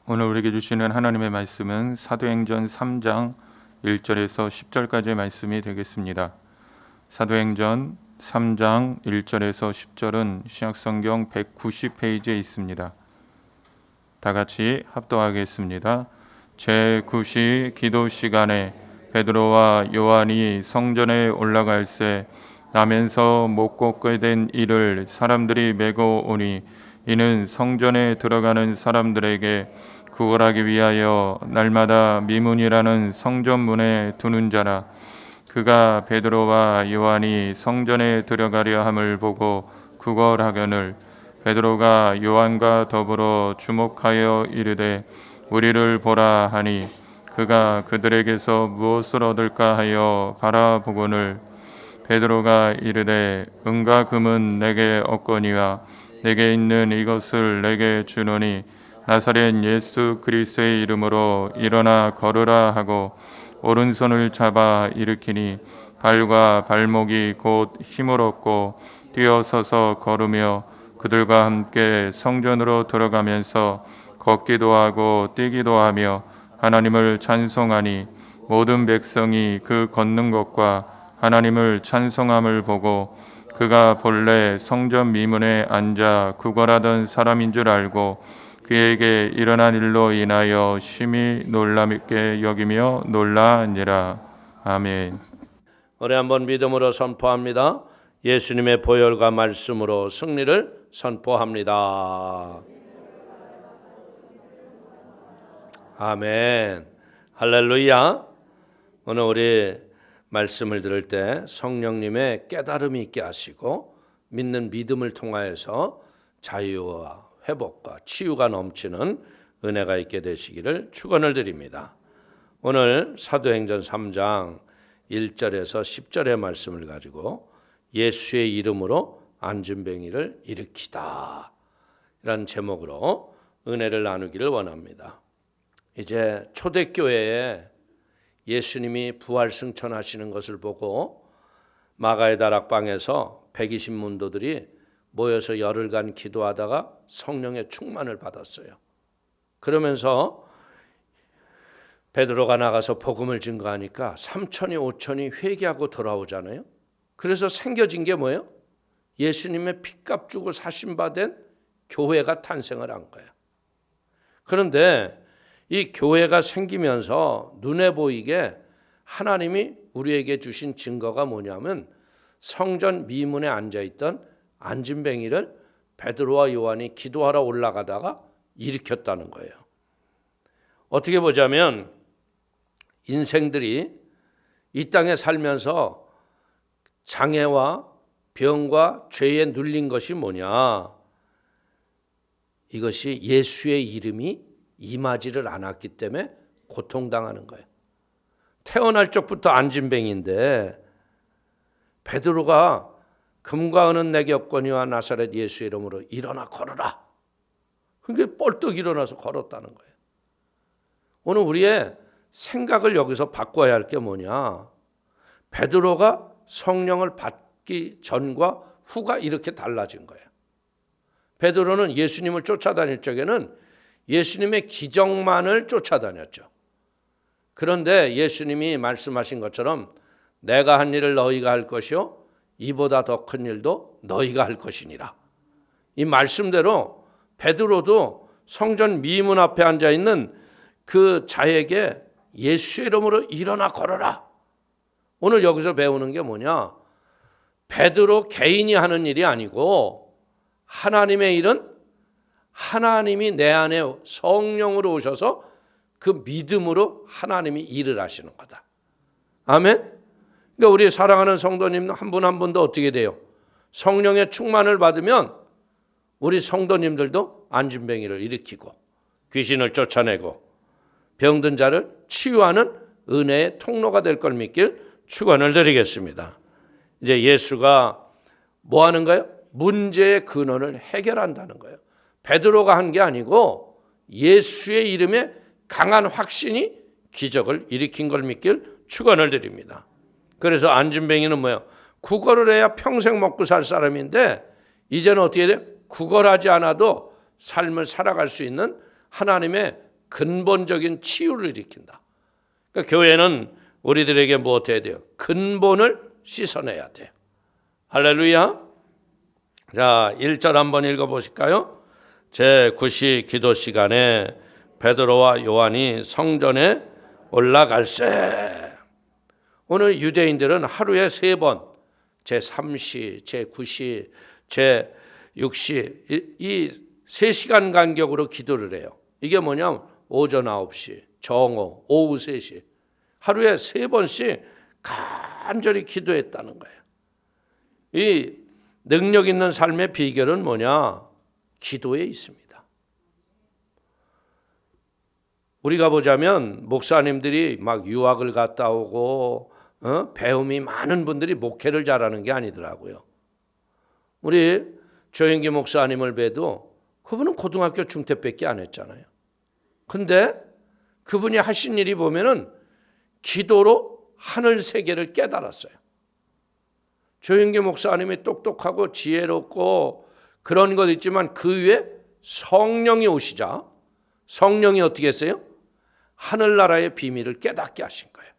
오늘 우리에게 주시는 하나님의 말씀은 사도행전 3장 1절에서 10절까지의 말씀이 되겠습니다. 사도행전 3장 1절에서 10절은 신약성경 190페이지에 있습니다. 다 같이 합독하겠습니다. 제9시 기도 시간에 베드로와 요한이 성전에 올라갈새 나면서 못 걷게 된 이를 사람들이 메고 오니 이는 성전에 들어가는 사람들에게 구걸하기 위하여 날마다 미문이라는 성전문에 두는 자라. 그가 베드로와 요한이 성전에 들어가려 함을 보고 구걸하거늘 베드로가 요한과 더불어 주목하여 이르되 우리를 보라 하니 그가 그들에게서 무엇을 얻을까 하여 바라보거늘 베드로가 이르되 은과 금은 내게 없거니와 내게 있는 이것을 내게 주노니 나사렛 예수 그리스도의 이름으로 일어나 걸으라 하고 오른손을 잡아 일으키니 발과 발목이 곧 힘을 얻고 뛰어서서 걸으며 그들과 함께 성전으로 들어가면서 걷기도 하고 뛰기도 하며 하나님을 찬송하니 모든 백성이 그 걷는 것과 하나님을 찬송함을 보고 그가 본래 성전 미문에 앉아 구걸하던 사람인 줄 알고 그에게 일어난 일로 인하여 심히 놀랍게 여기며 놀라니라. 아멘. 우리 한번 믿음으로 선포합니다. 예수님의 보혈과 말씀으로 승리를 선포합니다. 아멘. 할렐루야. 오늘 우리 말씀을 들을 때 성령님의 깨달음이 있게 하시고 믿는 믿음을 통하여서 자유와 회복과 치유가 넘치는 은혜가 있게 되시기를 축원을 드립니다. 오늘 사도행전 3장 1절에서 10절의 말씀을 가지고 예수의 이름으로 안진뱅이를 일으키다 이런 제목으로 은혜를 나누기를 원합니다. 이제 초대교회에 예수님이 부활승천하시는 것을 보고 마가의 다락방에서 120문도들이 모여서 열흘간 기도하다가 성령의 충만을 받았어요. 그러면서 베드로가 나가서 복음을 증거하니까 3천이 5천이 회개하고 돌아오잖아요. 그래서 생겨진 게 뭐예요? 예수님의 핏값 주고 사신받은 교회가 탄생을 한 거예요. 그런데 이 교회가 생기면서 눈에 보이게 하나님이 우리에게 주신 증거가 뭐냐면 성전 미문에 앉아있던 안진뱅이를 베드로와 요한이 기도하러 올라가다가 일으켰다는 거예요. 어떻게 보자면 인생들이 이 땅에 살면서 장애와 병과 죄에 눌린 것이 뭐냐? 이것이 예수의 이름이 임하지를 않았기 때문에 고통당하는 거예요. 태어날 적부터 안진뱅인데 베드로가 금과 은은 내게 없거니와 나사렛 예수의 이름으로 일어나 걸어라. 그게 뻘떡 일어나서 걸었다는 거예요. 오늘 우리의 생각을 여기서 바꿔야 할 게 뭐냐? 베드로가 성령을 받기 전과 후가 이렇게 달라진 거예요. 베드로는 예수님을 쫓아다닐 적에는 예수님의 기적만을 쫓아다녔죠. 그런데 예수님이 말씀하신 것처럼 내가 한 일을 너희가 할 것이요 이보다 더 큰 일도 너희가 할 것이니라. 이 말씀대로 베드로도 성전 미문 앞에 앉아있는 그 자에게 예수의 이름으로 일어나 걸어라. 오늘 여기서 배우는 게 뭐냐? 베드로 개인이 하는 일이 아니고 하나님의 일은 하나님이 내 안에 성령으로 오셔서 그 믿음으로 하나님이 일을 하시는 거다. 아멘? 그러니까 우리 사랑하는 성도님 한 분 한 분도 어떻게 돼요? 성령의 충만을 받으면 우리 성도님들도 안진뱅이를 일으키고 귀신을 쫓아내고 병든 자를 치유하는 은혜의 통로가 될 걸 믿길 축원을 드리겠습니다. 이제 예수가 뭐 하는 거예요? 문제의 근원을 해결한다는 거예요. 베드로가 한 게 아니고 예수의 이름에 강한 확신이 기적을 일으킨 걸 믿길 축원을 드립니다. 그래서 안진뱅이는 뭐예요? 구걸을 해야 평생 먹고 살 사람인데 이제는 어떻게 돼? 구걸하지 않아도 삶을 살아갈 수 있는 하나님의 근본적인 치유를 일으킨다. 그러니까 교회는 우리들에게 무엇 해야 돼요? 근본을 씻어내야 돼요. 할렐루야. 자, 1절 한번 읽어보실까요? 제9시 기도 시간에 베드로와 요한이 성전에 올라갈세. 오늘 유대인들은 하루에 3번 제3시, 제9시, 제6시 이 3시간 간격으로 기도를 해요. 이게 뭐냐면 오전 9시, 정오, 오후 3시 하루에 3번씩 간절히 기도했다는 거예요. 이 능력 있는 삶의 비결은 뭐냐? 기도에 있습니다. 우리가 보자면 목사님들이 막 유학을 갔다 오고 배움이 많은 분들이 목회를 잘하는 게 아니더라고요. 우리 조영기 목사님을 봬도 그분은 고등학교 중퇴밖에 안 했잖아요. 근데 그분이 하신 일이 보면은 기도로 하늘 세계를 깨달았어요. 조영기 목사님이 똑똑하고 지혜롭고 그런 것 있지만 그 위에 성령이 오시자 성령이 어떻게 했어요? 하늘나라의 비밀을 깨닫게 하신 거예요.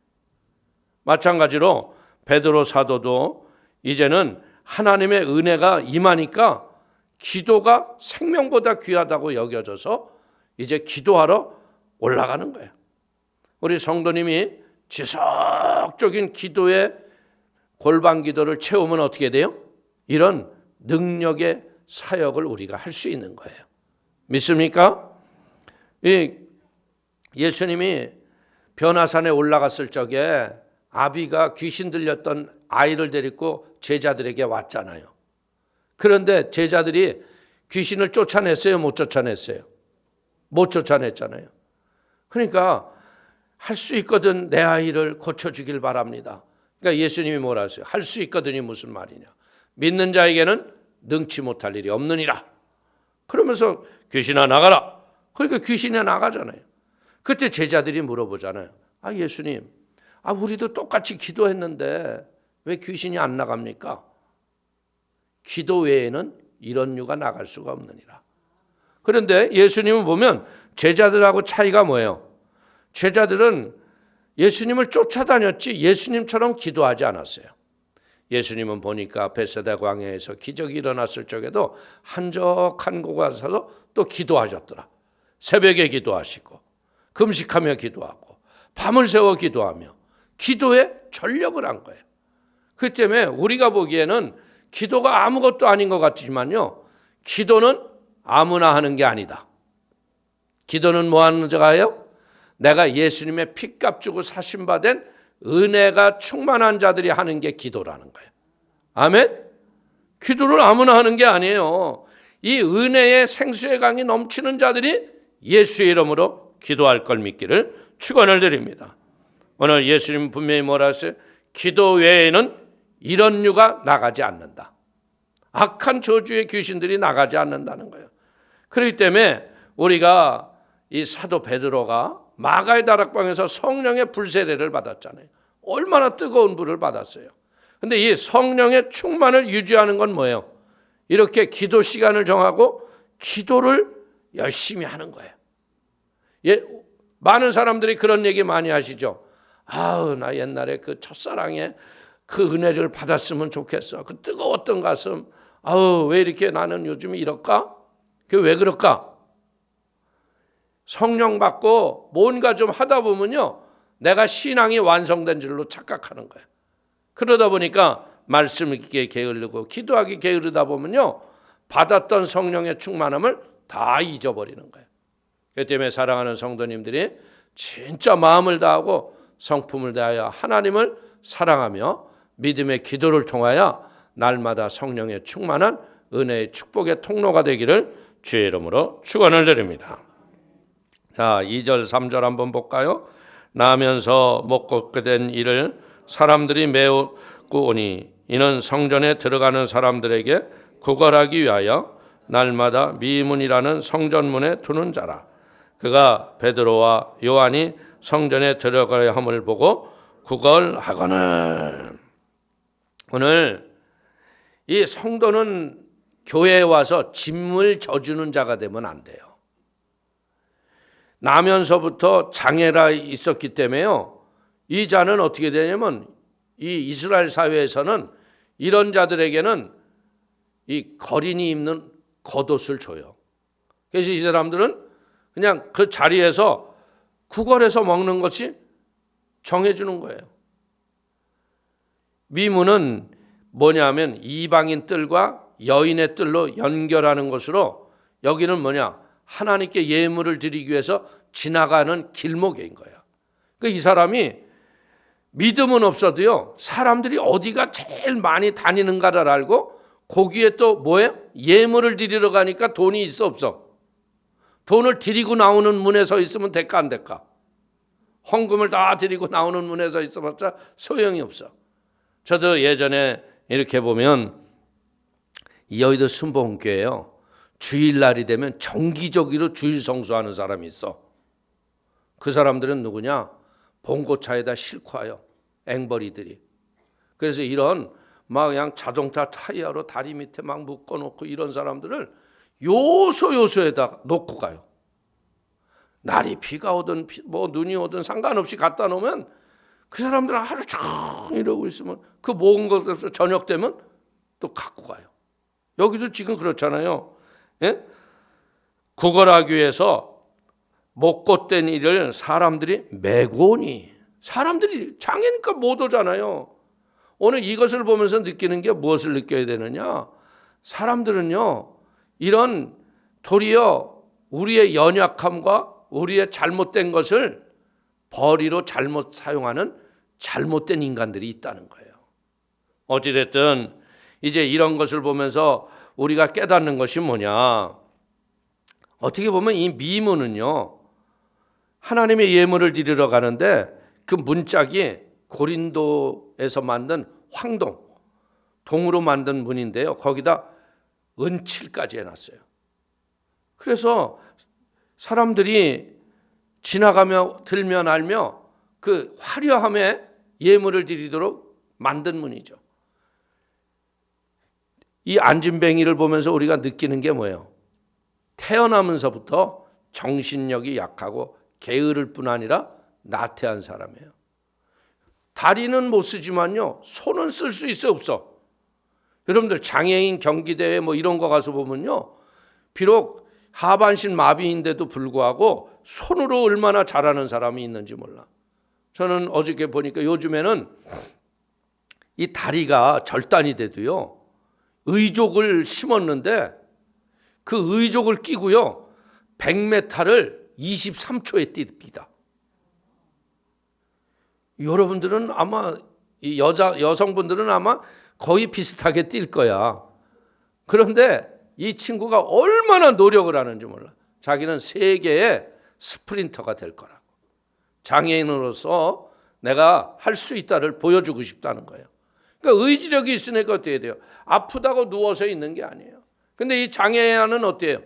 마찬가지로 베드로 사도도 이제는 하나님의 은혜가 임하니까 기도가 생명보다 귀하다고 여겨져서 이제 기도하러 올라가는 거예요. 우리 성도님이 지속적인 기도의 골방 기도를 채우면 어떻게 돼요? 이런 능력의 사역을 우리가 할 수 있는 거예요. 믿습니까? 예수님이 변화산에 올라갔을 적에 아비가 귀신 들렸던 아이를 데리고 제자들에게 왔잖아요. 그런데 제자들이 귀신을 쫓아냈어요? 못 쫓아냈어요? 못 쫓아냈잖아요. 그러니까 할 수 있거든 내 아이를 고쳐주길 바랍니다. 그러니까 예수님이 뭐라 하세요? 할 수 있거든이 무슨 말이냐? 믿는 자에게는 능치 못할 일이 없느니라. 그러면서 귀신아 나가라. 그러니까 귀신이 나가잖아요. 그때 제자들이 물어보잖아요. 아 예수님, 우리도 똑같이 기도했는데 왜 귀신이 안 나갑니까? 기도 외에는 이런 유가 나갈 수가 없느니라. 그런데 예수님을 보면 제자들하고 차이가 뭐예요? 제자들은 예수님을 쫓아다녔지 예수님처럼 기도하지 않았어요. 예수님은 보니까 베세다 광야에서 기적이 일어났을 적에도 한적한 곳에 가서 또 기도하셨더라. 새벽에 기도하시고 금식하며 기도하고 밤을 새워 기도하며 기도에 전력을 한 거예요. 그렇기 때문에 우리가 보기에는 기도가 아무것도 아닌 것 같지만요, 기도는 아무나 하는 게 아니다. 기도는 뭐 하는 자가요? 내가 예수님의 피값 주고 사심받은 은혜가 충만한 자들이 하는 게 기도라는 거예요. 아멘? 기도를 아무나 하는 게 아니에요. 이 은혜의 생수의 강이 넘치는 자들이 예수의 이름으로 기도할 걸 믿기를 축원을 드립니다. 오늘 예수님 분명히 뭐라 하세요? 기도 외에는 이런 유가 나가지 않는다. 악한 저주의 귀신들이 나가지 않는다는 거예요. 그렇기 때문에 우리가 이 사도 베드로가 마가의 다락방에서 성령의 불세례를 받았잖아요. 얼마나 뜨거운 불을 받았어요. 그런데 이 성령의 충만을 유지하는 건 뭐예요? 이렇게 기도 시간을 정하고 기도를 열심히 하는 거예요. 많은 사람들이 그런 얘기 많이 하시죠. 나 옛날에 그 첫사랑에 그 은혜를 받았으면 좋겠어. 그 뜨거웠던 가슴. 왜 이렇게 나는 요즘 이럴까? 그게 왜 그럴까? 성령 받고 뭔가 좀 하다 보면요, 내가 신앙이 완성된 줄로 착각하는 거예요. 그러다 보니까 말씀 있게 게으르고 기도하기 게으르다 보면요, 받았던 성령의 충만함을 다 잊어버리는 거예요. 그렇기 때문에 사랑하는 성도님들이 진짜 마음을 다하고 성품을 다하여 하나님을 사랑하며 믿음의 기도를 통하여 날마다 성령의 충만한 은혜의 축복의 통로가 되기를 주의 이름으로 축원을 드립니다. 자, 2절 3절 한번 볼까요? 나면서 못 걷게 된 이를 사람들이 메우고 오니 이는 성전에 들어가는 사람들에게 구걸하기 위하여 날마다 미문이라는 성전문에 두는 자라. 그가 베드로와 요한이 성전에 들어가야 함을 보고 구걸하거늘. 오늘 이 성도는 교회에 와서 짐을 져주는 자가 되면 안 돼요. 나면서부터 장애가 있었기 때문에요. 이 자는 어떻게 되냐면 이 이스라엘 사회에서는 이런 자들에게는 이 거린이 입는 겉옷을 줘요. 그래서 이 사람들은 그냥 그 자리에서 구걸해서 먹는 것이 정해주는 거예요. 미문은 뭐냐면 이방인 뜰과 여인의 뜰로 연결하는 것으로 여기는 뭐냐? 하나님께 예물을 드리기 위해서 지나가는 길목인 거예요. 그러니까 이 사람이 믿음은 없어도요, 사람들이 어디가 제일 많이 다니는가를 알고 거기에 또 뭐예요? 예물을 드리러 가니까 돈이 있어 없어? 돈을 드리고 나오는 문에 서 있으면 될까 안 될까? 헌금을 다 드리고 나오는 문에 서 있어봤자 소용이 없어. 저도 예전에 이렇게 보면 여의도 순복음교회요, 주일날이 되면 정기적으로 주일 성수하는 사람이 있어. 그 사람들은 누구냐? 봉고차에다 싣고 와요, 앵벌이들이. 그래서 이런 막 그냥 자동차 타이어로 다리 밑에 막 묶어놓고 이런 사람들을 요소요소에다 놓고 가요. 날이 비가 오든 뭐 눈이 오든 상관없이 갖다 놓으면 그 사람들은 하루 종일 이러고 있으면 그 모은 것에서 저녁 되면 또 갖고 가요. 여기도 지금 그렇잖아요. 예? 구걸하기 위해서 못것된 일을 사람들이 메고 오니, 사람들이 장애니까 못 오잖아요. 오늘 이것을 보면서 느끼는 게 무엇을 느껴야 되느냐? 사람들은요, 이런 도리어 우리의 연약함과 우리의 잘못된 것을 벌이로 잘못 사용하는 잘못된 인간들이 있다는 거예요. 어찌됐든 이제 이런 것을 보면서 우리가 깨닫는 것이 뭐냐? 어떻게 보면 이 미문은요, 하나님의 예물을 드리러 가는데 그 문짝이 고린도에서 만든 황동, 동으로 만든 문인데요, 거기다 은칠까지 해놨어요. 그래서 사람들이 지나가며 들며 알며 그 화려함에 예물을 드리도록 만든 문이죠. 이 안진뱅이를 보면서 우리가 느끼는 게 뭐예요? 태어나면서부터 정신력이 약하고 게으를 뿐 아니라 나태한 사람이에요. 다리는 못 쓰지만요, 손은 쓸 수 있어 없어? 여러분들 장애인 경기대회 뭐 이런 거 가서 보면요, 비록 하반신 마비인데도 불구하고 손으로 얼마나 잘하는 사람이 있는지 몰라. 저는 어저께 보니까 요즘에는 이 다리가 절단이 돼도요, 의족을 심었는데 그 의족을 끼고요 100m를 23초에 뜁니다. 여러분들은 아마 이 여성분들은 아마 거의 비슷하게 뛸 거야. 그런데 이 친구가 얼마나 노력을 하는지 몰라. 자기는 세계의 스프린터가 될 거라고. 장애인으로서 내가 할 수 있다를 보여주고 싶다는 거예요. 그러니까 의지력이 있으니까 어떻게 돼요? 아프다고 누워서 있는 게 아니에요. 근데 이 장애인은 어때요?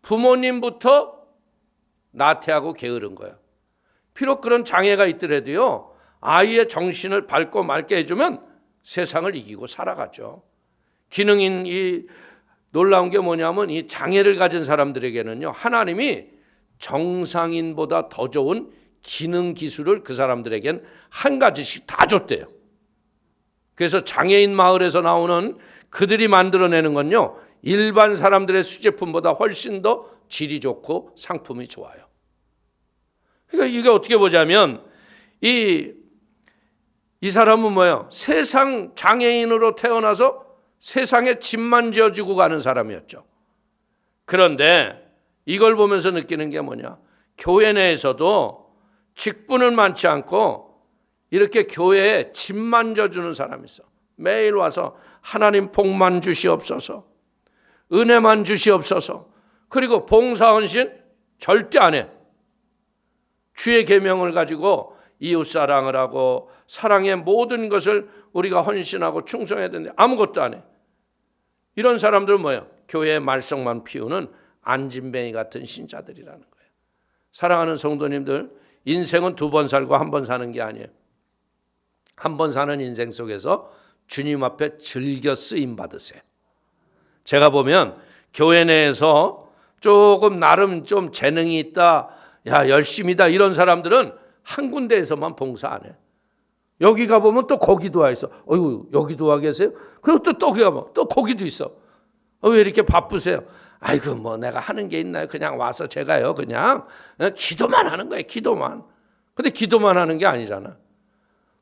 부모님부터 나태하고 게으른 거예요. 비록 그런 장애가 있더라도요, 아이의 정신을 밝고 맑게 해주면 세상을 이기고 살아가죠. 기능인 이 놀라운 게 뭐냐면 이 장애를 가진 사람들에게는요, 하나님이 정상인보다 더 좋은 기능 기술을 그 사람들에겐 한 가지씩 다 줬대요. 그래서 장애인 마을에서 나오는 그들이 만들어내는 건요, 일반 사람들의 수제품보다 훨씬 더 질이 좋고 상품이 좋아요. 그러니까 이게 어떻게 보자면 이 사람은 뭐예요? 세상 장애인으로 태어나서 세상에 짐만 지어주고 가는 사람이었죠. 그런데 이걸 보면서 느끼는 게 뭐냐? 교회 내에서도 직분은 많지 않고 이렇게 교회에 짐만 져주는 사람이 있어. 매일 와서 하나님 복만 주시옵소서, 은혜만 주시옵소서. 그리고 봉사헌신 절대 안 해. 주의 계명을 가지고 이웃사랑을 하고 사랑의 모든 것을 우리가 헌신하고 충성해야 되는데 아무것도 안 해. 이런 사람들은 뭐예요? 교회의 말썽만 피우는 안진뱅이 같은 신자들이라는 거예요. 사랑하는 성도님들, 인생은 2번 살고 1번 사는 게 아니에요. 1번 사는 인생 속에서 주님 앞에 즐겨 쓰임 받으세요. 제가 보면 교회 내에서 조금 나름 좀 재능이 있다, 야 열심이다 이런 사람들은 한 군데에서만 봉사 안 해. 여기 가보면 또 거기도 와 있어. 어휴 여기도 와 계세요? 그리고 또 거기 가면 또 거기도 있어. 왜 이렇게 바쁘세요? 아이고 뭐 내가 하는 게 있나요? 그냥 와서 제가요 그냥 기도만 하는 거예요. 기도만. 근데 기도만 하는 게 아니잖아.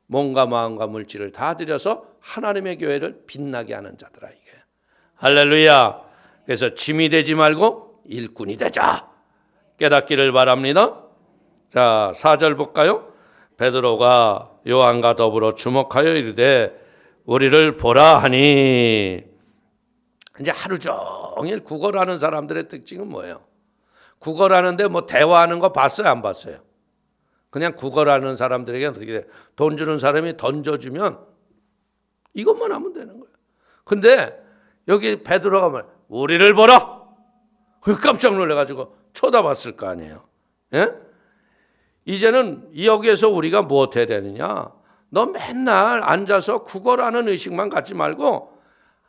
몸과 마음과 물질을 다 들여서 하나님의 교회를 빛나게 하는 자들아 이게. 할렐루야. 그래서 짐이 되지 말고 일꾼이 되자. 깨닫기를 바랍니다. 자 4절 볼까요? 베드로가 요한과 더불어 주목하여 이르되 우리를 보라 하니. 이제 하루 종일 국어라는 사람들의 특징은 뭐예요? 국어라는데 뭐 대화하는 거 봤어요? 안 봤어요? 그냥 국어라는 사람들에게 어떻게 돼? 돈 주는 사람이 던져주면 이것만 하면 되는 거예요. 근데 여기 베드로가 말 우리를 보라. 깜짝 놀라가지고 쳐다봤을 거 아니에요. 예? 이제는 여기에서 우리가 무엇 해야 되느냐? 너 맨날 앉아서 국어라는 의식만 갖지 말고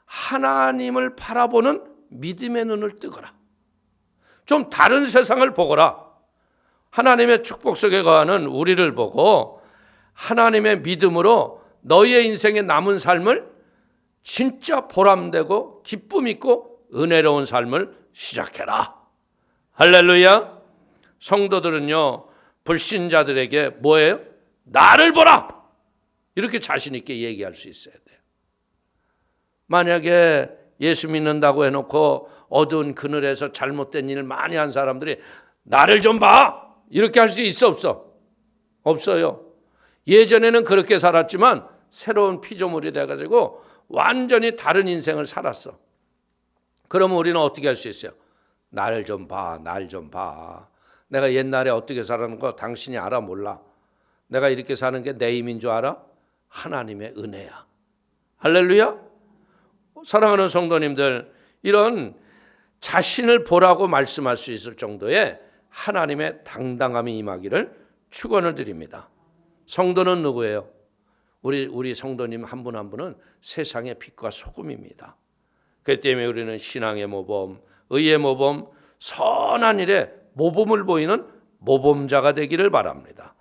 하나님을 바라보는 믿음의 눈을 뜨거라. 좀 다른 세상을 보거라. 하나님의 축복 속에 거하는 우리를 보고 하나님의 믿음으로 너희의 인생에 남은 삶을 진짜 보람되고 기쁨 있고 은혜로운 삶을 시작해라. 할렐루야. 성도들은요 불신자들에게 뭐예요? 나를 보라. 이렇게 자신 있게 얘기할 수 있어야 돼요. 만약에 예수 믿는다고 해놓고 어두운 그늘에서 잘못된 일을 많이 한 사람들이 나를 좀 봐. 이렇게 할 수 있어 없어? 없어요. 예전에는 그렇게 살았지만 새로운 피조물이 돼가지고 완전히 다른 인생을 살았어. 그러면 우리는 어떻게 할 수 있어요? 나를 좀 봐. 날 좀 봐. 내가 옛날에 어떻게 살았는 거 당신이 알아 몰라. 내가 이렇게 사는 게 내 힘인 줄 알아? 하나님의 은혜야. 할렐루야. 사랑하는 성도님들, 이런 자신을 보라고 말씀할 수 있을 정도의 하나님의 당당함이 임하기를 축원을 드립니다. 성도는 누구예요? 우리 성도님 한 분 한 분은 세상의 빛과 소금입니다. 그 때문에 우리는 신앙의 모범, 의의 모범, 선한 일에 모범을 보이는 모범자가 되기를 바랍니다.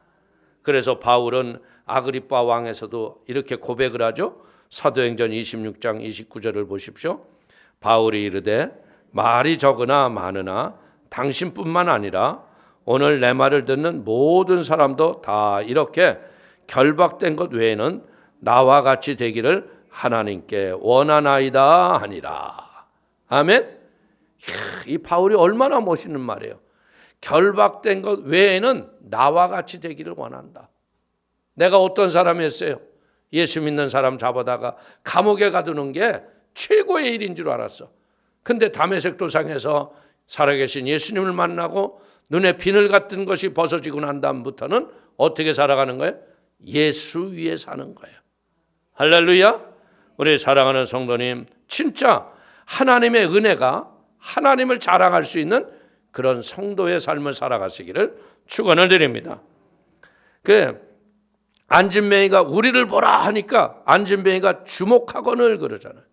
그래서 바울은 아그리빠 왕에서도 이렇게 고백을 하죠. 사도행전 26장 29절을 보십시오. 바울이 이르되 말이 적으나 많으나 당신뿐만 아니라 오늘 내 말을 듣는 모든 사람도 다 이렇게 결박된 것 외에는 나와 같이 되기를 하나님께 원하나이다 하니라. 아멘. 이 바울이 얼마나 멋있는 말이에요. 결박된 것 외에는 나와 같이 되기를 원한다. 내가 어떤 사람이었어요? 예수 믿는 사람 잡아다가 감옥에 가두는 게 최고의 일인 줄 알았어. 근데 다메섹 도상에서 살아계신 예수님을 만나고 눈에 비늘 같은 것이 벗어지고 난 다음부터는 어떻게 살아가는 거예요? 예수 위에 사는 거예요. 할렐루야. 우리 사랑하는 성도님, 진짜 하나님의 은혜가 하나님을 자랑할 수 있는 그런 성도의 삶을 살아가시기를 축원을 드립니다. 안진뱅이가 우리를 보라 하니까 안진뱅이가 주목하거늘 그러잖아요.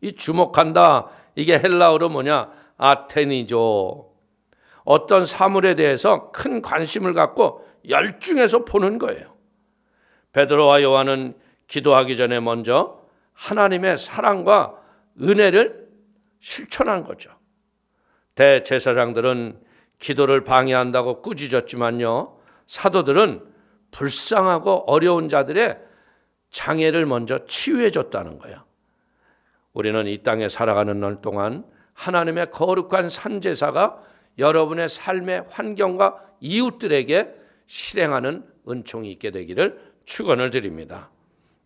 이 주목한다, 이게 헬라어로 뭐냐? 아테니죠. 어떤 사물에 대해서 큰 관심을 갖고 열중해서 보는 거예요. 베드로와 요한은 기도하기 전에 먼저 하나님의 사랑과 은혜를 실천한 거죠. 대제사장들은 기도를 방해한다고 꾸짖었지만요, 사도들은 불쌍하고 어려운 자들의 장애를 먼저 치유해 줬다는 거예요. 우리는 이 땅에 살아가는 날 동안 하나님의 거룩한 산제사가 여러분의 삶의 환경과 이웃들에게 실행하는 은총이 있게 되기를 축원을 드립니다.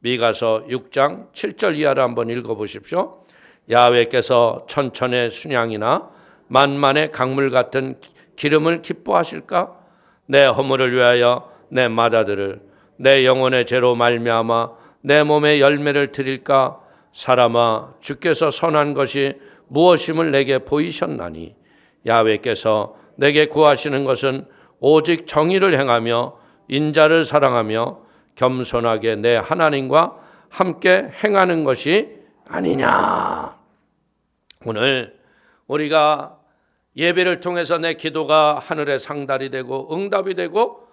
미가서 6장 7절 이하를 한번 읽어보십시오. 야훼께서 천천의 순양이나 만만의 강물 같은 기름을 기뻐하실까? 내 허물을 위하여 내 맏아들을 내 영혼의 죄로 말미암아 내 몸의 열매를 드릴까? 사람아, 주께서 선한 것이 무엇임을 내게 보이셨나니 야훼께서 내게 구하시는 것은 오직 정의를 행하며 인자를 사랑하며 겸손하게 내 하나님과 함께 행하는 것이 아니냐. 오늘 우리가 예배를 통해서 내 기도가 하늘의 상달이 되고 응답이 되고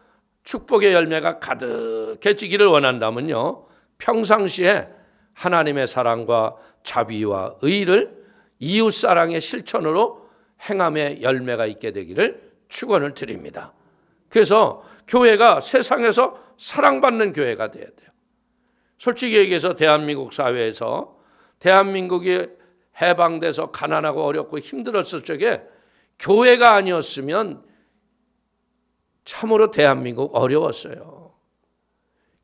축복의 열매가 가득해지기를 원한다면요, 평상시에 하나님의 사랑과 자비와 의를 이웃사랑의 실천으로 행함의 열매가 있게 되기를 축원을 드립니다. 그래서 교회가 세상에서 사랑받는 교회가 돼야 돼요. 솔직히 얘기해서 대한민국 사회에서, 대한민국이 해방돼서 가난하고 어렵고 힘들었을 적에 교회가 아니었으면 참으로 대한민국 어려웠어요.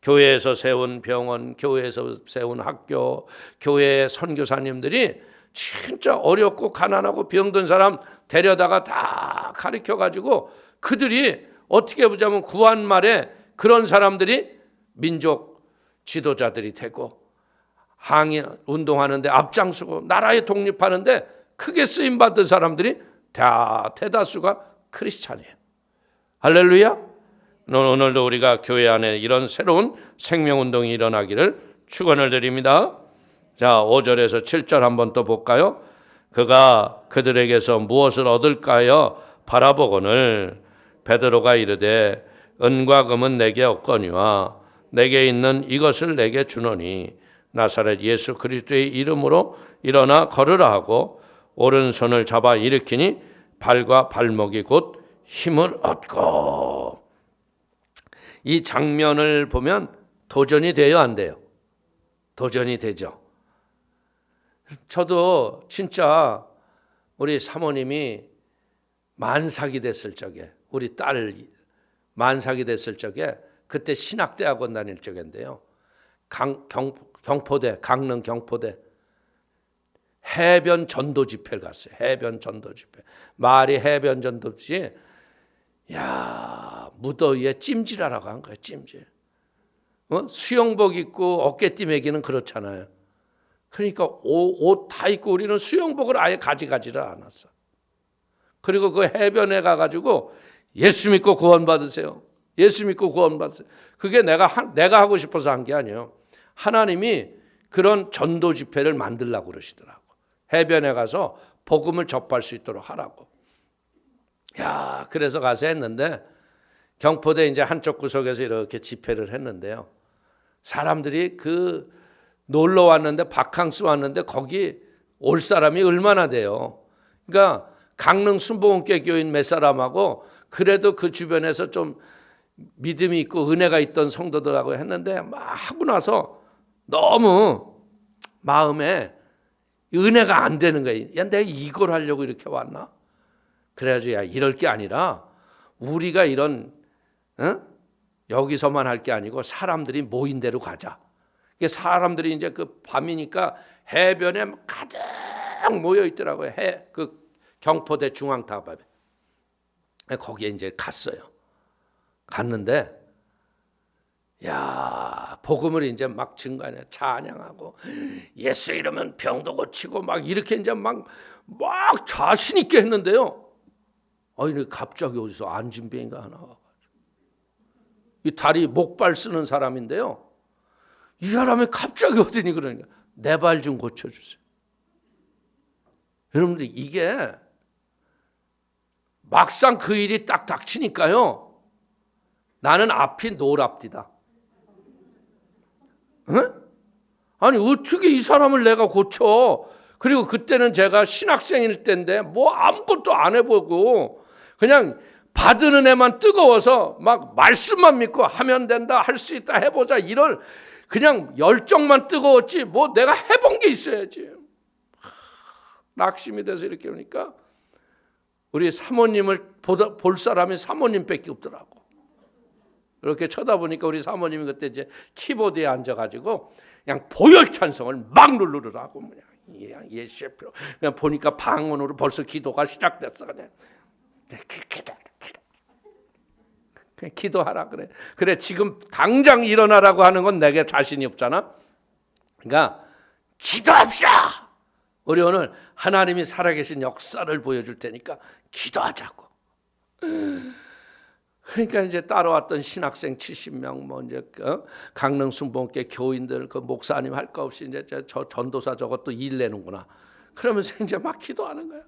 교회에서 세운 병원, 교회에서 세운 학교, 교회의 선교사님들이 진짜 어렵고 가난하고 병든 사람 데려다가 다 가르쳐가지고 그들이 어떻게 보자면 구한말에 그런 사람들이 민족 지도자들이 되고 항일 운동하는데 앞장서고 나라에 독립하는데 크게 쓰임받은 사람들이 대다수가 크리스찬이에요. 할렐루야. 오늘도 우리가 교회 안에 이런 새로운 생명운동이 일어나기를 축원을 드립니다. 자, 5절에서 7절 한번 또 볼까요? 그가 그들에게서 무엇을 얻을까요? 바라보거늘 베드로가 이르되 은과 금은 내게 없거니와 내게 있는 이것을 내게 주노니 나사렛 예수 그리스도의 이름으로 일어나 걸으라 하고 오른손을 잡아 일으키니 발과 발목이 곧 힘을 얻고. 이 장면을 보면 도전이 돼요, 안 돼요? 도전이 되죠. 저도 진짜 우리 사모님이 만삭이 됐을 적에, 우리 딸 만삭이 됐을 적에, 그때 신학대학원 다닐 적인데요, 경포대, 강릉 경포대 해변 전도 집회를 갔어요. 해변 전도 집회. 말이 해변 전도 집회. 야, 무더위에 찜질하라고 한 거예요. 찜질. 수영복 입고 어깨띠 매기는 그렇잖아요. 그러니까 옷 다 입고 우리는 수영복을 아예 가져가지를 않았어. 그리고 그 해변에 가가지고 예수 믿고 구원받으세요. 예수 믿고 구원받으세요. 그게 내가 하고 싶어서 한 게 아니에요. 하나님이 그런 전도 집회를 만들라고 그러시더라고. 해변에 가서 복음을 접할 수 있도록 하라고. 야, 그래서 가서 했는데 경포대 이제 한쪽 구석에서 이렇게 집회를 했는데요. 사람들이 그 놀러 왔는데, 바캉스 왔는데 거기 올 사람이 얼마나 돼요. 그러니까 강릉 순복음교회 교인 몇 사람하고 그래도 그 주변에서 좀 믿음이 있고 은혜가 있던 성도들하고 했는데 막 하고 나서 너무 마음에 은혜가 안 되는 거예요. 야, 내가 이걸 하려고 이렇게 왔나? 그래가지고 야, 이럴 게 아니라 우리가 이런 여기서만 할 게 아니고 사람들이 모인 대로 가자. 사람들이 이제 그 밤이니까 해변에 가득 모여 있더라고요. 그 경포대 중앙탑에. 거기에 이제 갔어요. 갔는데 야, 복음을 이제 막 증거하네. 찬양하고 예수 이러면 병도 고치고 막 이렇게 이제 막 자신 있게 했는데요. 아니, 갑자기 어디서 안진뱅이가 하나 와가지고, 이 다리 목발 쓰는 사람인데요. 이 사람이 갑자기 오더니 그러니까 내 발 좀 고쳐주세요. 여러분들, 이게 막상 그 일이 딱 닥치니까요, 나는 앞이 노랍디다. 응? 아니, 어떻게 이 사람을 내가 고쳐? 그리고 그때는 제가 신학생일 때인데 뭐 아무것도 안 해보고 그냥 받은 은혜만 뜨거워서 막 말씀만 믿고 하면 된다, 할 수 있다, 해보자, 이럴 그냥 열정만 뜨거웠지 뭐 내가 해본 게 있어야지. 낙심이 돼서 이렇게 오니까 우리 사모님을 볼 사람이 사모님밖에 없더라고. 이렇게 쳐다보니까 우리 사모님이 그때 이제 키보드에 앉아가지고 그냥 보혈 찬송을 막 누르더라고. 그냥 예수표. 그냥 보니까 방언으로 벌써 기도가 시작됐어. 그냥 기도하라 그래. 그래, 지금 당장 일어나라고 하는 건 내게 자신이 없잖아. 그러니까 기도합시다. 우리 오늘 하나님이 살아계신 역사를 보여줄 테니까 기도하자고. 그러니까 이제 따라왔던 신학생 70명, 뭐 이제 강릉 순복음교회 교인들, 그 목사님 할 거 없이 이제 저 전도사 저것도 일 내는구나. 그러면서 이제 막 기도하는 거야.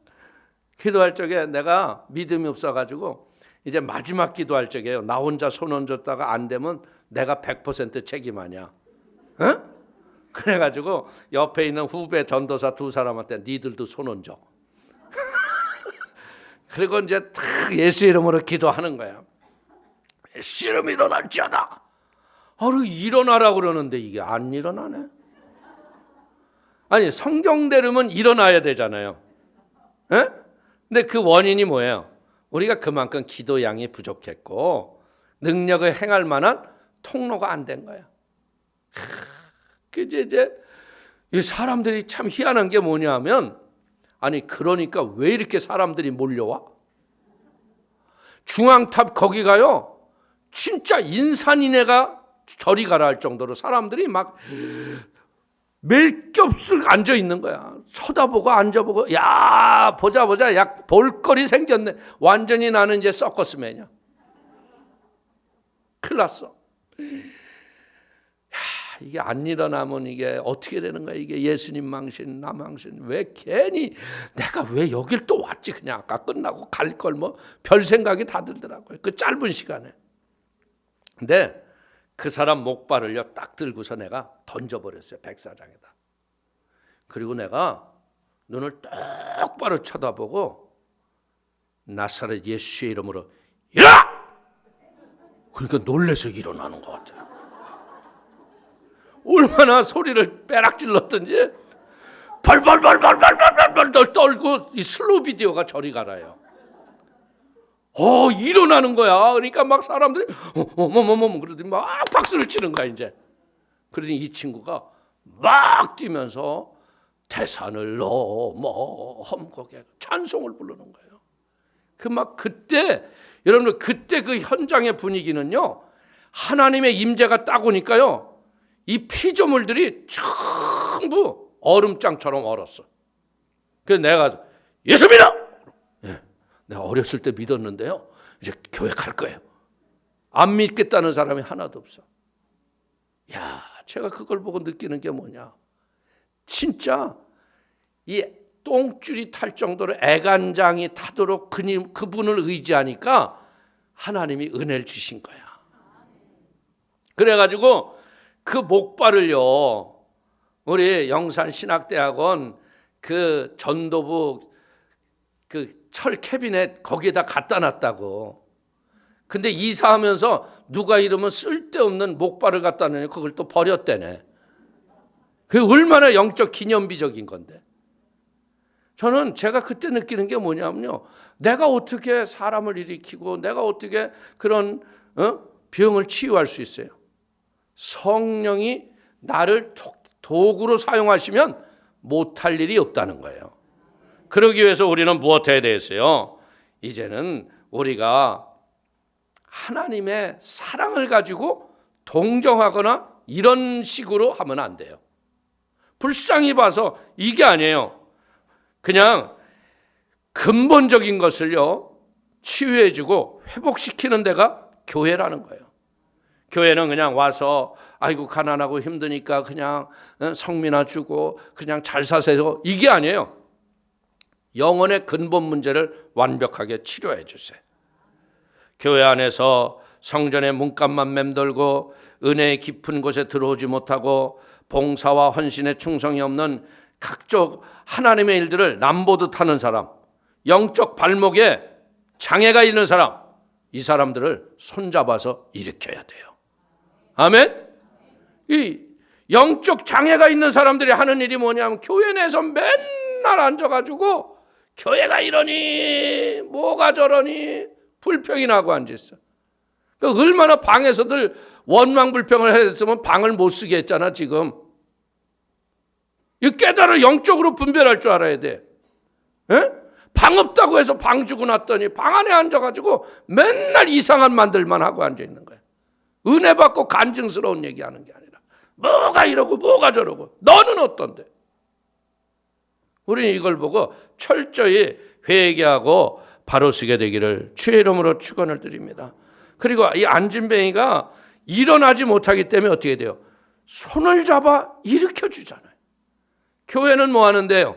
기도할 적에 내가 믿음이 없어가지고 이제 마지막 기도할 적에요. 나 혼자 손 얹었다가 안 되면 내가 100% 책임 아니야. 어? 그래가지고 옆에 있는 후배 전도사 두 사람한테 니들도 손 얹어. 그리고 이제 탁 예수 이름으로 기도하는 거야. 예수 이름 일어날지어다. 일어나라고 그러는데 이게 안 일어나네. 아니 성경대로면 일어나야 되잖아요. 에? 근데 그 원인이 뭐예요? 우리가 그만큼 기도 양이 부족했고 능력을 행할 만한 통로가 안 된 거야. 이제 이 사람들이 참 희한한 게 뭐냐면 아니 그러니까 왜 이렇게 사람들이 몰려와? 중앙탑 거기 가요. 진짜 인산인해가 저리 가라 할 정도로 사람들이 막 멜겹을 앉아 있는 거야. 쳐다보고 앉아보고 야 보자 야 볼거리 생겼네. 완전히 나는 이제 서커스맨이야. 큰일 났어. 이게 안 일어나면 이게 어떻게 되는 거야? 이게 예수님 망신, 나 망신. 왜 괜히 내가 왜 여길 또 왔지? 그냥 아까 끝나고 갈 걸 뭐 별 생각이 다 들더라고요. 그 짧은 시간에. 근데 그 사람 목발을요 딱 들고서 내가 던져버렸어요. 백사장에다. 그리고 내가 눈을 똑바로 쳐다보고 나사렛 예수의 이름으로 일어나! 그러니까 놀라서 일어나는 것 같아요. 얼마나 소리를 빼락 질렀던지 발발발발발발발 떨고 이 슬로우 비디오가 저리 가라요. 일어나는 거야. 그러니까 막 사람들이 어머머머 그러더니 막 박수를 치는 거야 이제. 그러더니 이 친구가 막 뛰면서 태산을 넘어 험곡에 찬송을 부르는 거예요. 그때 여러분들 그때 그 현장의 분위기는요 하나님의 임재가 딱 오니까요 이 피조물들이 전부 얼음장처럼 얼었어. 그래서 내가 예수 믿어! 내가 어렸을 때 믿었는데요 이제 교회 갈 거예요. 안 믿겠다는 사람이 하나도 없어. 야, 제가 그걸 보고 느끼는 게 뭐냐, 진짜 이 똥줄이 탈 정도로 애간장이 타도록 그분을 의지하니까 하나님이 은혜를 주신 거야. 그래가지고 그 목발을요 우리 영산신학대학원 그 전도부 그 철 캐비넷 거기에다 갖다 놨다고. 근데 이사하면서 누가 이러면 쓸데없는 목발을 갖다 놓으니 그걸 또 버렸대네. 그게 얼마나 영적 기념비적인 건데. 저는 제가 그때 느끼는 게 뭐냐면요, 내가 어떻게 사람을 일으키고 내가 어떻게 그런 병을 치유할 수 있어요? 성령이 나를 도구로 사용하시면 못할 일이 없다는 거예요. 그러기 위해서 우리는 무엇 해야 되겠어요? 이제는 우리가 하나님의 사랑을 가지고 동정하거나 이런 식으로 하면 안 돼요. 불쌍히 봐서 이게 아니에요. 그냥 근본적인 것을요 치유해주고 회복시키는 데가 교회라는 거예요. 교회는 그냥 와서 아이고 가난하고 힘드니까 그냥 성미나 주고 그냥 잘 사세요, 이게 아니에요. 영혼의 근본 문제를 완벽하게 치료해 주세요. 교회 안에서 성전의 문간만 맴돌고 은혜의 깊은 곳에 들어오지 못하고 봉사와 헌신에 충성이 없는 각종 하나님의 일들을 남보듯 하는 사람, 영적 발목에 장애가 있는 사람, 이 사람들을 손잡아서 일으켜야 돼요. 아멘? 이 영적 장애가 있는 사람들이 하는 일이 뭐냐면 교회 내에서 맨날 앉아가지고 교회가 이러니 뭐가 저러니 불평이 나고 앉아있어. 그러니까 얼마나 방에서들 원망불평을 했으면 방을 못 쓰게 했잖아 지금. 이 깨달아 영적으로 분별할 줄 알아야 돼. 에? 방 없다고 해서 방 주고 났더니 방 안에 앉아가지고 맨날 이상한 만들만 하고 앉아있는 거야. 은혜 받고 간증스러운 얘기하는 게 아니라 뭐가 이러고 뭐가 저러고 너는 어떤데? 우리는 이걸 보고 철저히 회개하고 바로 서게 되기를 주의 이름으로 축원을 드립니다. 그리고 이 안진뱅이가 일어나지 못하기 때문에 어떻게 돼요? 손을 잡아 일으켜 주잖아요. 교회는 뭐 하는데요?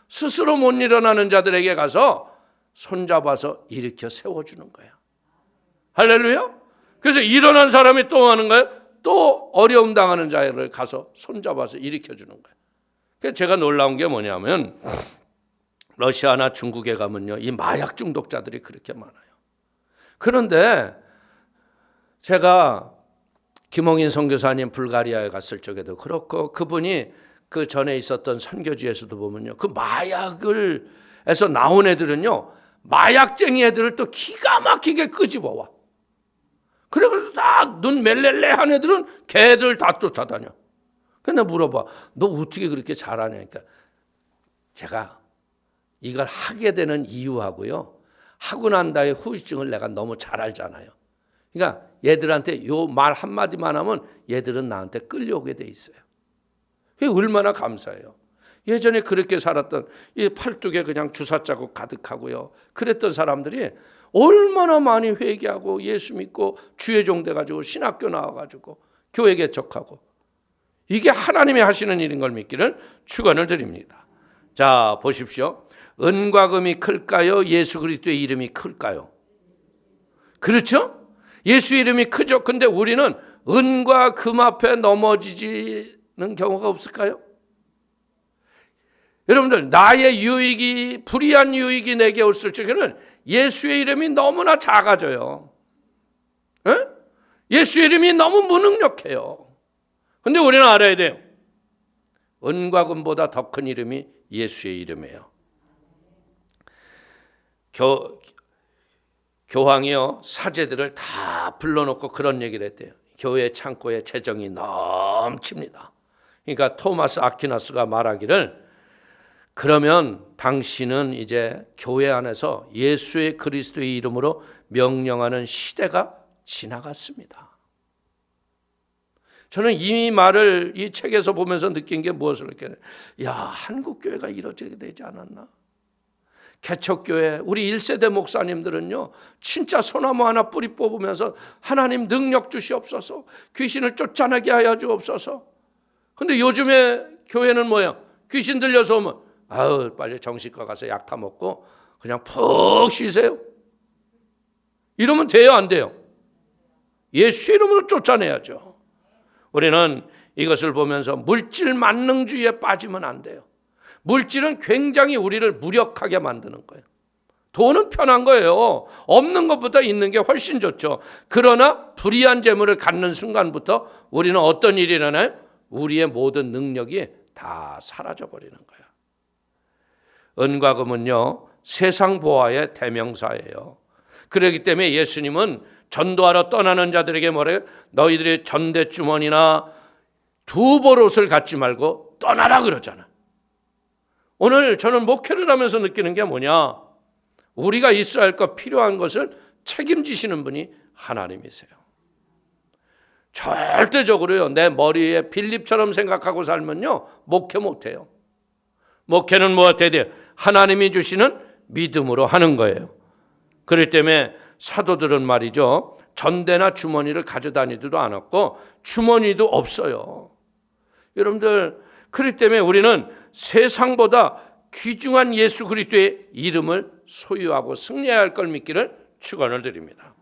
스스로 못 일어나는 자들에게 가서 손잡아서 일으켜 세워주는 거야. 할렐루야. 그래서 일어난 사람이 또 하는 거예요. 또 어려움 당하는 자를 가서 손잡아서 일으켜 주는 거예요. 그래서 제가 놀라운 게 뭐냐면 러시아나 중국에 가면요, 이 마약 중독자들이 그렇게 많아요. 그런데 제가 김홍인 선교사님 불가리아에 갔을 적에도 그렇고, 그분이 그 전에 있었던 선교지에서도 보면요, 그 마약에서 나온 애들은요, 마약쟁이 애들을 또 기가 막히게 끄집어와. 그래서 다 눈 멜렐레한 애들은 걔들 다 쫓아다녀. 근데 물어봐, 너 어떻게 그렇게 잘하냐니까, 제가 이걸 하게 되는 이유하고요, 하고 난 다음에 후유증을 내가 너무 잘 알잖아요. 그러니까 얘들한테 요 말 한마디만 하면 얘들은 나한테 끌려오게 돼 있어요. 그게 얼마나 감사해요. 예전에 그렇게 살았던, 이 팔뚝에 그냥 주사 자국 가득하고요, 그랬던 사람들이 얼마나 많이 회개하고 예수 믿고 주의 종 돼가지고 신학교 나와가지고 교회 개척하고, 이게 하나님이 하시는 일인 걸 믿기를 축원을 드립니다. 자, 보십시오. 은과 금이 클까요? 예수 그리스도의 이름이 클까요? 그렇죠? 예수 이름이 크죠. 근데 우리는 은과 금 앞에 넘어지는 경우가 없을까요? 여러분들, 나의 유익이, 불의한 유익이 내게 없을 적에는 예수의 이름이 너무나 작아져요. 에? 예수의 이름이 너무 무능력해요. 근데 우리는 알아야 돼요. 은과 금보다 더 큰 이름이 예수의 이름이에요. 교황이요, 사제들을 다 불러놓고 그런 얘기를 했대요. 교회 창고에 재정이 넘칩니다. 그러니까 토마스 아퀴나스가 말하기를, 그러면 당신은 이제 교회 안에서 예수의 그리스도의 이름으로 명령하는 시대가 지나갔습니다. 저는 이 말을 이 책에서 보면서 느낀 게 무엇을 느꼈냐면, 야, 한국 교회가 이렇게 되지 않았나? 개척교회 우리 1세대 목사님들은요, 진짜 소나무 하나 뿌리 뽑으면서 하나님 능력 주시옵소서, 귀신을 쫓아내게 하여 주옵소서. 근데 요즘에 교회는 뭐예요? 귀신 들려서 오면 아우, 빨리 정신과 가서 약 타 먹고 그냥 푹 쉬세요. 이러면 돼요, 안 돼요? 예수 이름으로 쫓아내야죠. 우리는 이것을 보면서 물질 만능주의에 빠지면 안 돼요. 물질은 굉장히 우리를 무력하게 만드는 거예요. 돈은 편한 거예요. 없는 것보다 있는 게 훨씬 좋죠. 그러나 불의한 재물을 갖는 순간부터 우리는 어떤 일이 일어나요? 우리의 모든 능력이 다 사라져버리는 거예요. 은과 금은요, 세상 보화의 대명사예요. 그렇기 때문에 예수님은 전도하러 떠나는 자들에게 뭐래요? 너희들이 전대주머니나 두벌옷을 갖지 말고 떠나라 그러잖아요. 오늘 저는 목회를 하면서 느끼는 게 뭐냐? 우리가 있어야 할 것, 필요한 것을 책임지시는 분이 하나님이세요. 절대적으로요, 내 머리에 빌립처럼 생각하고 살면요, 목회 못해요. 목회는 뭐가 돼요? 하나님이 주시는 믿음으로 하는 거예요. 그렇기 때문에 사도들은 말이죠, 전대나 주머니를 가져다니지도 않았고 주머니도 없어요. 여러분들, 그렇기 때문에 우리는 세상보다 귀중한 예수 그리스도의 이름을 소유하고 승리해야 할 걸 믿기를 축원을 드립니다.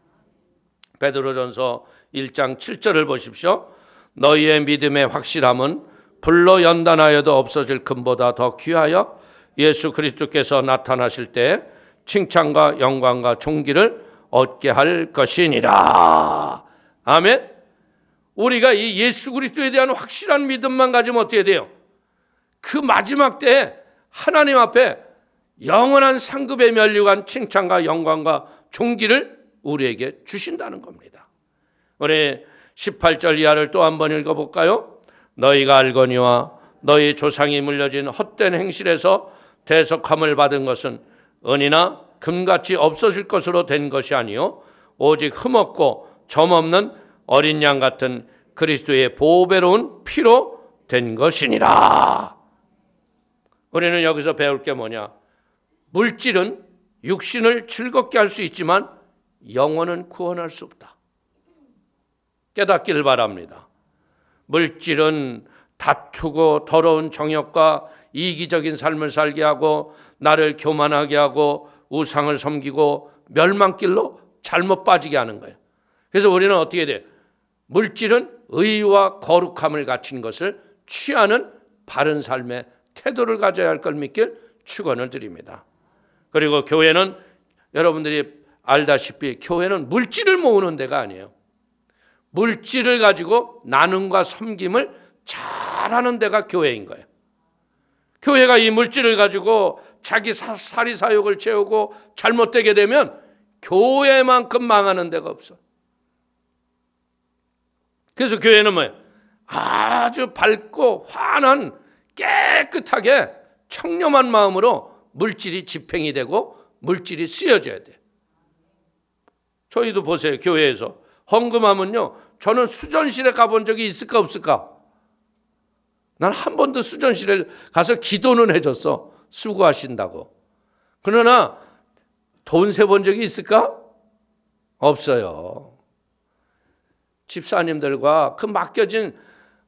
베드로전서 1장 7절을 보십시오. 너희의 믿음의 확실함은 불로 연단하여도 없어질 금보다 더 귀하여 예수 그리스도께서 나타나실 때 칭찬과 영광과 존귀를 얻게 할 것이니라. 아멘. 우리가 이 예수 그리스도에 대한 확실한 믿음만 가지면 어떻게 돼요? 그 마지막 때에 하나님 앞에 영원한 상급에 면류관 칭찬과 영광과 존귀를 우리에게 주신다는 겁니다. 우리 18절 이하를 또 한번 읽어볼까요? 너희가 알거니와 너희 조상이 물려진 헛된 행실에서 대속함을 받은 것은 은이나 금같이 없어질 것으로 된 것이 아니요 오직 흠없고 점없는 어린 양 같은 그리스도의 보배로운 피로 된 것이니라. 우리는 여기서 배울 게 뭐냐? 물질은 육신을 즐겁게 할 수 있지만 영혼은 구원할 수 없다. 깨닫기를 바랍니다. 물질은 다투고 더러운 정욕과 이기적인 삶을 살게 하고 나를 교만하게 하고 우상을 섬기고 멸망길로 잘못 빠지게 하는 거예요. 그래서 우리는 어떻게 돼요? 물질은 의와 거룩함을 갖춘 것을 취하는 바른 삶의 태도를 가져야 할 걸 믿길 축원을 드립니다. 그리고 교회는 여러분들이 알다시피 교회는 물질을 모으는 데가 아니에요. 물질을 가지고 나눔과 섬김을 잘하는 데가 교회인 거예요. 교회가 이 물질을 가지고 자기 사리사욕을 채우고 잘못되게 되면 교회만큼 망하는 데가 없어. 그래서 교회는 뭐예요? 아주 밝고 환한 깨끗하게 청렴한 마음으로 물질이 집행이 되고 물질이 쓰여져야 돼. 저희도 보세요. 교회에서 헌금하면요, 저는 수전실에 가본 적이 있을까 없을까? 난 한 번도 수전실에 가서 기도는 해줬어. 수고하신다고. 그러나 돈 세본 적이 있을까? 없어요. 집사님들과 그 맡겨진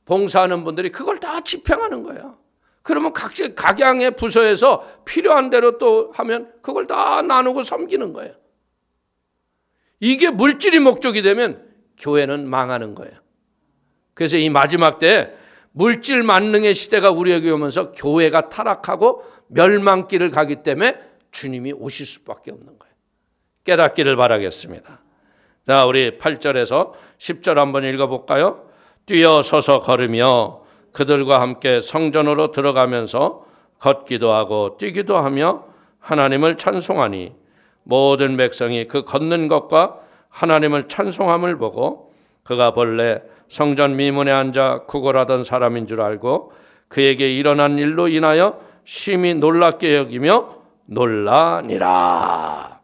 봉사하는 분들이 그걸 다 집행하는 거야. 그러면 각양의 부서에서 필요한 대로 또 하면 그걸 다 나누고 섬기는 거예요. 이게 물질이 목적이 되면 교회는 망하는 거예요. 그래서 이 마지막 때에 물질 만능의 시대가 우리에게 오면서 교회가 타락하고 멸망길을 가기 때문에 주님이 오실 수밖에 없는 거예요. 깨닫기를 바라겠습니다. 자, 우리 8절에서 10절 한번 읽어볼까요? 뛰어서서 걸으며 그들과 함께 성전으로 들어가면서 걷기도 하고 뛰기도 하며 하나님을 찬송하니 모든 백성이 그 걷는 것과 하나님을 찬송함을 보고 그가 본래 성전 미문에 앉아 구걸하던 사람인 줄 알고 그에게 일어난 일로 인하여 심히 놀랍게 여기며 놀라니라.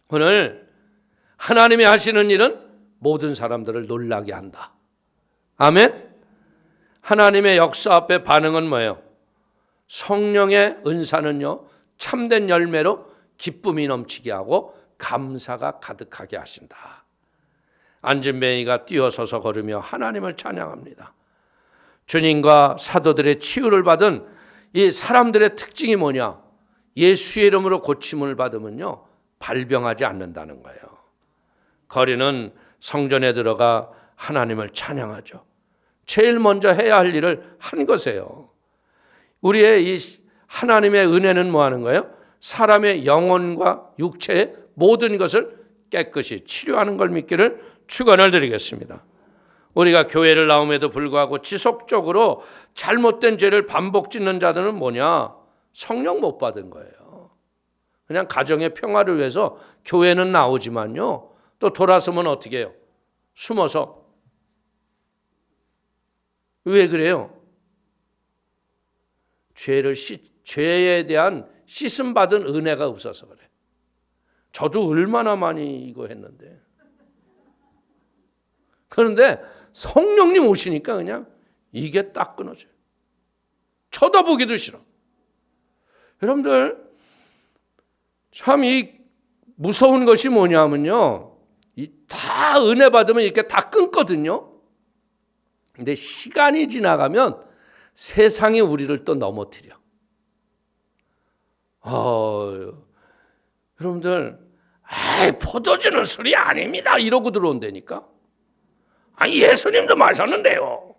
오늘 하나님이 하시는 일은 모든 사람들을 놀라게 한다. 아멘. 하나님의 역사 앞에 반응은 뭐예요? 성령의 은사는요, 참된 열매로 기쁨이 넘치게 하고 감사가 가득하게 하신다. 앉은 뱅이가 뛰어서서 걸으며 하나님을 찬양합니다. 주님과 사도들의 치유를 받은 이 사람들의 특징이 뭐냐? 예수의 이름으로 고침을 받으면요, 발병하지 않는다는 거예요. 거리는 성전에 들어가 하나님을 찬양하죠. 제일 먼저 해야 할 일을 한 것이에요. 우리의 이 하나님의 은혜는 뭐 하는 거예요? 사람의 영혼과 육체의 모든 것을 깨끗이 치료하는 걸 믿기를 축원을 드리겠습니다. 우리가 교회를 나옴에도 불구하고 지속적으로 잘못된 죄를 반복 짓는 자들은 뭐냐? 성령 못 받은 거예요. 그냥 가정의 평화를 위해서 교회는 나오지만요, 또 돌아서면 어떻게 해요? 숨어서. 왜 그래요? 죄에 대한 씻음 받은 은혜가 없어서 그래. 저도 얼마나 많이 이거 했는데. 그런데 성령님 오시니까 그냥 이게 딱 끊어져요. 쳐다보기도 싫어. 여러분들, 참 이 무서운 것이 뭐냐면요, 다 은혜 받으면 이렇게 다 끊거든요. 근데 시간이 지나가면 세상이 우리를 또 넘어뜨려. 여러분들, 포도주는 술이 아닙니다 이러고 들어온다니까. 예수님도 마셨는데요.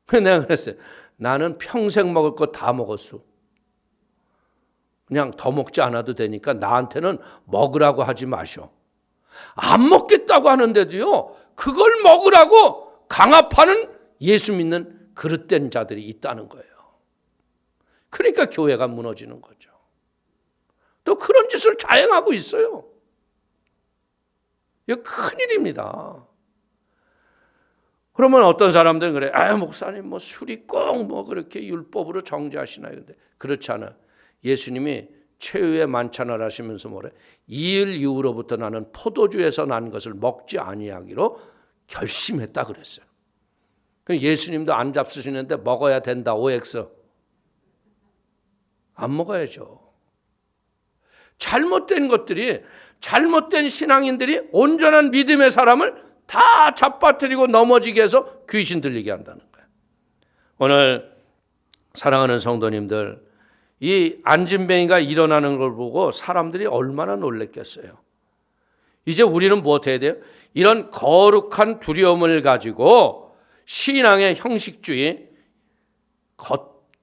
그래서 내가 그랬어요. 나는 평생 먹을 거 다 먹었어. 그냥 더 먹지 않아도 되니까 나한테는 먹으라고 하지 마셔. 안 먹겠다고 하는데도요, 그걸 먹으라고 강압하는 예수 믿는 그릇된 자들이 있다는 거예요. 그러니까 교회가 무너지는 거죠. 또 그런 짓을 자행하고 있어요. 이거 큰일입니다. 그러면 어떤 사람들은 그래, 목사님 술이 꼭 그렇게 율법으로 정죄하시나요? 근데 그렇지 않아요. 예수님이 최후의 만찬을 하시면서 뭐래? 이일 이후로부터 나는 포도주에서 난 것을 먹지 아니하기로 결심했다 그랬어요. 예수님도 안 잡수시는데 먹어야 된다, OX. 안 먹어야죠. 잘못된 것들이, 잘못된 신앙인들이 온전한 믿음의 사람을 다 잡아뜨리고 넘어지게 해서 귀신 들리게 한다는 거예요. 오늘 사랑하는 성도님들, 이 안진뱅이가 일어나는 걸 보고 사람들이 얼마나 놀랬겠어요. 이제 우리는 무엇 해야 돼요? 이런 거룩한 두려움을 가지고 신앙의 형식주의,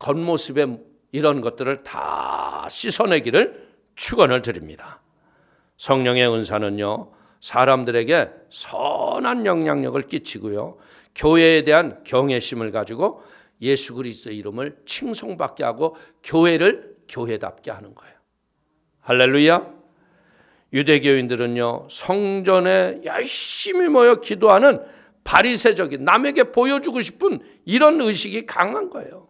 겉모습의 이런 것들을 다 씻어내기를 축원을 드립니다. 성령의 은사는요, 사람들에게 선한 영향력을 끼치고요, 교회에 대한 경외심을 가지고 예수 그리스도의 이름을 칭송받게 하고 교회를 교회답게 하는 거예요. 할렐루야. 유대교인들은요, 성전에 열심히 모여 기도하는 바리새적인, 남에게 보여주고 싶은 이런 의식이 강한 거예요.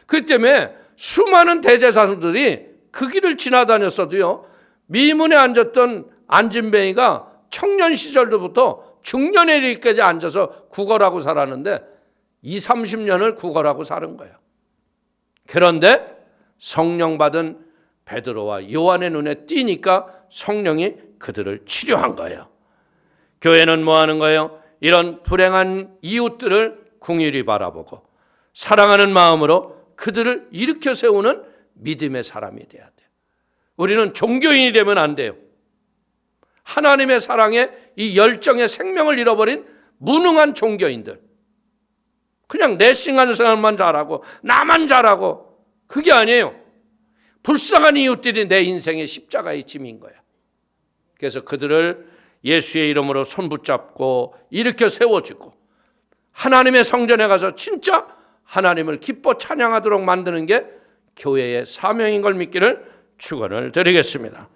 그 때문에 수많은 대제사장들이 그 길을 지나다녔어도요, 미문에 앉았던 안진뱅이가 청년 시절부터 중년에 이르기까지 앉아서 구걸하고 살았는데 20-30년을 구걸하고 사는 거예요. 그런데 성령 받은 베드로와 요한의 눈에 띄니까 성령이 그들을 치료한 거예요. 교회는 뭐 하는 거예요? 이런 불행한 이웃들을 긍휼히 바라보고 사랑하는 마음으로 그들을 일으켜 세우는 믿음의 사람이 돼야 돼요. 우리는 종교인이 되면 안 돼요. 하나님의 사랑에 이 열정의 생명을 잃어버린 무능한 종교인들, 그냥 내싱하는 생각만 잘하고 나만 잘하고, 그게 아니에요. 불쌍한 이웃들이 내 인생의 십자가의 짐인 거야. 그래서 그들을 예수의 이름으로 손붙잡고 일으켜 세워주고 하나님의 성전에 가서 진짜 하나님을 기뻐 찬양하도록 만드는 게 교회의 사명인 걸 믿기를 축원을 드리겠습니다.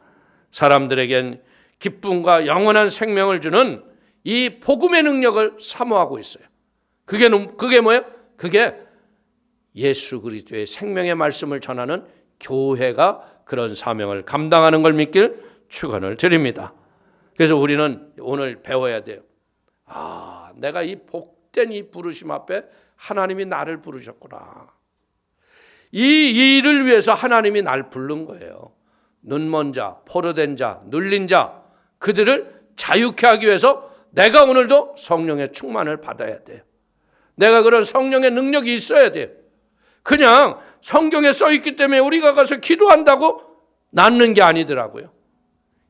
사람들에겐 기쁨과 영원한 생명을 주는 이 복음의 능력을 사모하고 있어요. 그게 뭐예요? 그게 예수 그리스도의 생명의 말씀을 전하는 교회가 그런 사명을 감당하는 걸 믿길 축원을 드립니다. 그래서 우리는 오늘 배워야 돼요. 내가 이 복된 이 부르심 앞에 하나님이 나를 부르셨구나. 이 일을 위해서 하나님이 날 부른 거예요. 눈먼 자, 포로된 자, 눌린 자, 그들을 자유케 하기 위해서 내가 오늘도 성령의 충만을 받아야 돼요. 내가 그런 성령의 능력이 있어야 돼요. 그냥 성경에 써 있기 때문에 우리가 가서 기도한다고 낫는 게 아니더라고요.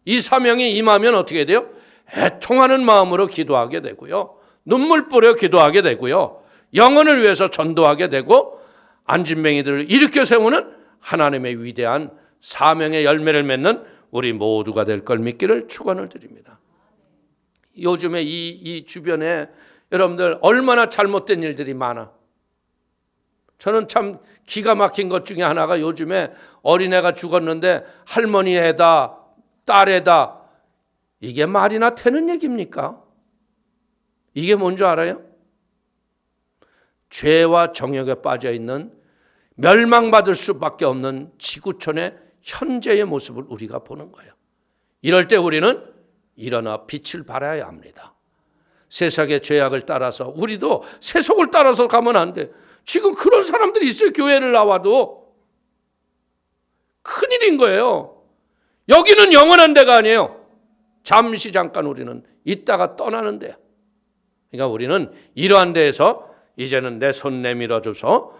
이 사명이 임하면 어떻게 돼요? 애통하는 마음으로 기도하게 되고요, 눈물 뿌려 기도하게 되고요, 영혼을 위해서 전도하게 되고 안진뱅이들을 일으켜 세우는 하나님의 위대한 사명의 열매를 맺는 우리 모두가 될 걸 믿기를 축원을 드립니다. 요즘에 이 주변에 여러분들 얼마나 잘못된 일들이 많아. 저는 참 기가 막힌 것 중에 하나가, 요즘에 어린애가 죽었는데 할머니 애다, 딸 애다, 이게 말이나 되는 얘기입니까? 이게 뭔지 알아요? 죄와 정욕에 빠져 있는 멸망받을 수밖에 없는 지구촌의 현재의 모습을 우리가 보는 거예요. 이럴 때 우리는 일어나 빛을 발해야 합니다. 세상의 죄악을 따라서, 우리도 세속을 따라서 가면 안 돼. 지금 그런 사람들이 있어요. 교회를 나와도. 큰일인 거예요. 여기는 영원한 데가 아니에요. 잠시 잠깐 우리는 있다가 떠나는 데야. 그러니까 우리는 이러한 데에서 이제는 내 손 내밀어줘서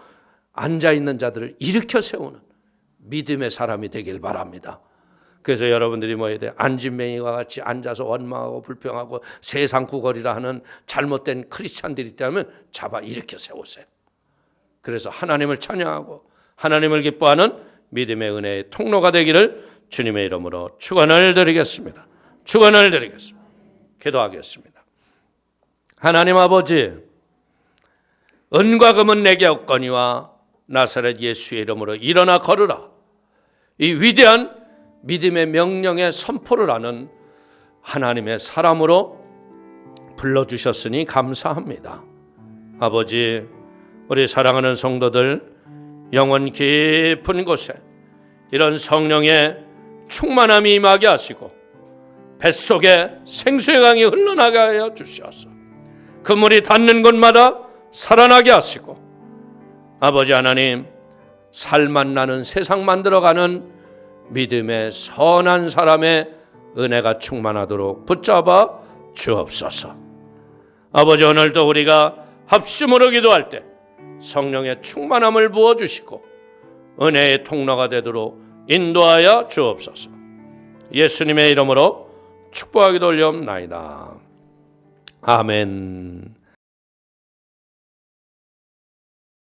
앉아있는 자들을 일으켜 세우는 믿음의 사람이 되길 바랍니다. 그래서 여러분들이 뭐 해야 돼? 안진뱅이와 같이 앉아서 원망하고 불평하고 세상 구걸이라 하는 잘못된 크리스찬들이 있다면 잡아 일으켜 세우세요. 그래서 하나님을 찬양하고 하나님을 기뻐하는 믿음의 은혜의 통로가 되기를 주님의 이름으로 축원을 드리겠습니다. 축원을 드리겠습니다. 기도하겠습니다. 하나님 아버지, 은과 금은 내게 없거니와 나사렛 예수의 이름으로 일어나 걸으라. 이 위대한 믿음의 명령의 선포를 하는 하나님의 사람으로 불러주셨으니 감사합니다. 아버지, 우리 사랑하는 성도들 영혼 깊은 곳에 이런 성령의 충만함이 임하게 하시고 뱃속에 생수의 강이 흘러나게 하여 주시옵소서. 그물이 닿는 곳마다 살아나게 하시고, 아버지 하나님, 살맛 나는 세상 만들어가는 믿음의 선한 사람의 은혜가 충만하도록 붙잡아 주옵소서. 아버지, 오늘도 우리가 합심으로 기도할 때 성령의 충만함을 부어주시고 은혜의 통로가 되도록 인도하여 주옵소서. 예수님의 이름으로 축복하기도 올려옵나이다. 아멘.